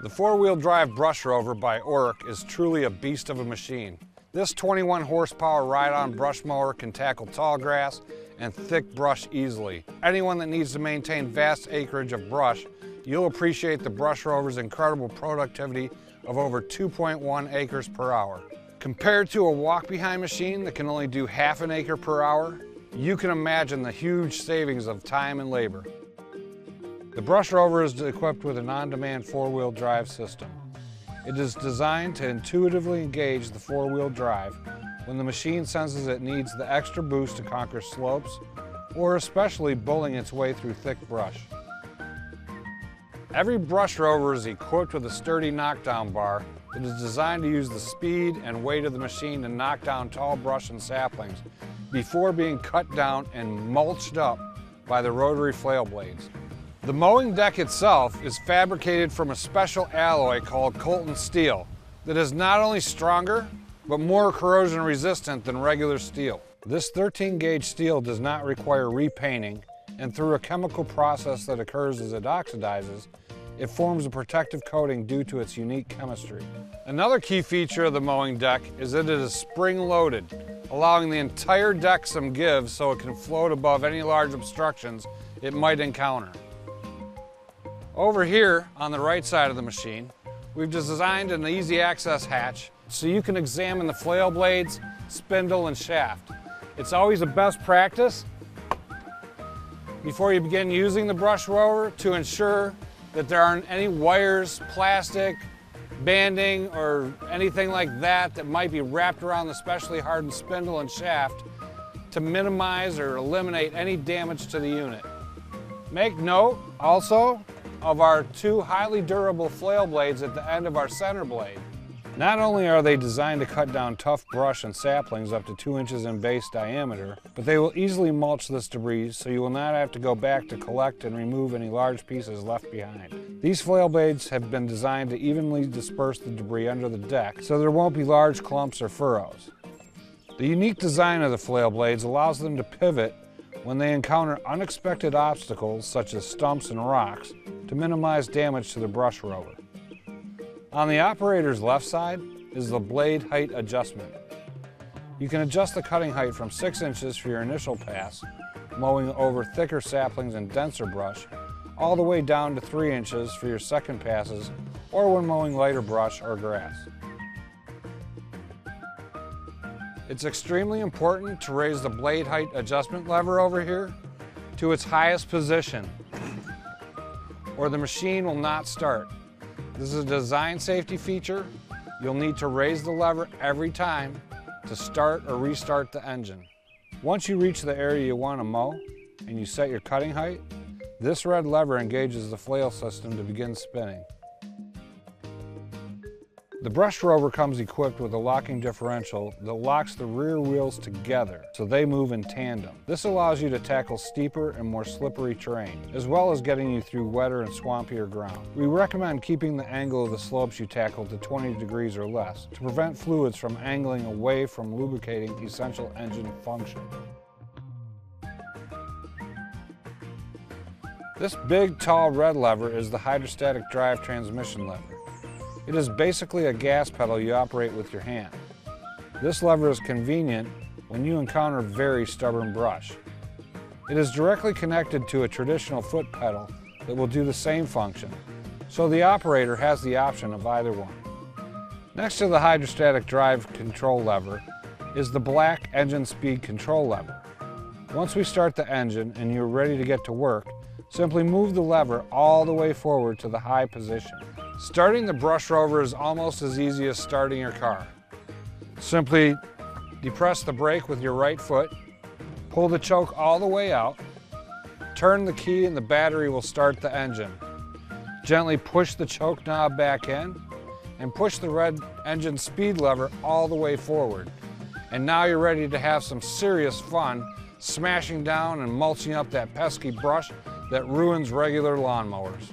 The four-wheel drive Brush Rover by Orec is truly a beast of a machine. This 21 horsepower ride-on brush mower can tackle tall grass and thick brush easily. Anyone that needs to maintain vast acreage of brush, you'll appreciate the Brush Rover's incredible productivity of over 2.1 acres per hour. Compared to a walk-behind machine that can only do half an acre per hour, you can imagine the huge savings of time and labor. The Brush Rover is equipped with an on-demand four-wheel drive system. It is designed to intuitively engage the four-wheel drive when the machine senses it needs the extra boost to conquer slopes, or especially bulling its way through thick brush. Every Brush Rover is equipped with a sturdy knockdown bar that is designed to use the speed and weight of the machine to knock down tall brush and saplings before being cut down and mulched up by the rotary flail blades. The mowing deck itself is fabricated from a special alloy called Colton steel that is not only stronger, but more corrosion resistant than regular steel. This 13-gauge steel does not require repainting, and through a chemical process that occurs as it oxidizes, it forms a protective coating due to its unique chemistry. Another key feature of the mowing deck is that it is spring-loaded, allowing the entire deck some give so it can float above any large obstructions it might encounter. Over here, on the right side of the machine, we've designed an easy access hatch so you can examine the flail blades, spindle, and shaft. It's always a best practice before you begin using the Brush Rover to ensure that there aren't any wires, plastic, banding, or anything like that that might be wrapped around the specially hardened spindle and shaft to minimize or eliminate any damage to the unit. Make note also of our two highly durable flail blades at the end of our center blade. Not only are they designed to cut down tough brush and saplings up to 2 inches in base diameter, but they will easily mulch this debris so you will not have to go back to collect and remove any large pieces left behind. These flail blades have been designed to evenly disperse the debris under the deck so there won't be large clumps or furrows. The unique design of the flail blades allows them to pivot when they encounter unexpected obstacles such as stumps and rocks to minimize damage to the Brush Rover. On the operator's left side is the blade height adjustment. You can adjust the cutting height from 6 inches for your initial pass, mowing over thicker saplings and denser brush, all the way down to 3 inches for your second passes or when mowing lighter brush or grass. It's extremely important to raise the blade height adjustment lever over here to its highest position, or the machine will not start. This is a design safety feature. You'll need to raise the lever every time to start or restart the engine. Once you reach the area you want to mow and you set your cutting height, this red lever engages the flail system to begin spinning. The Brush Rover comes equipped with a locking differential that locks the rear wheels together so they move in tandem. This allows you to tackle steeper and more slippery terrain, as well as getting you through wetter and swampier ground. We recommend keeping the angle of the slopes you tackle to 20 degrees or less to prevent fluids from angling away from lubricating essential engine function. This big, tall red lever is the hydrostatic drive transmission lever. It is basically a gas pedal you operate with your hand. This lever is convenient when you encounter very stubborn brush. It is directly connected to a traditional foot pedal that will do the same function, so the operator has the option of either one. Next to the hydrostatic drive control lever is the black engine speed control lever. Once we start the engine and you're ready to get to work, simply move the lever all the way forward to the high position. Starting the Brush Rover is almost as easy as starting your car. Simply depress the brake with your right foot, pull the choke all the way out, turn the key and the battery will start the engine. Gently push the choke knob back in and push the red engine speed lever all the way forward. And now you're ready to have some serious fun smashing down and mulching up that pesky brush that ruins regular lawnmowers.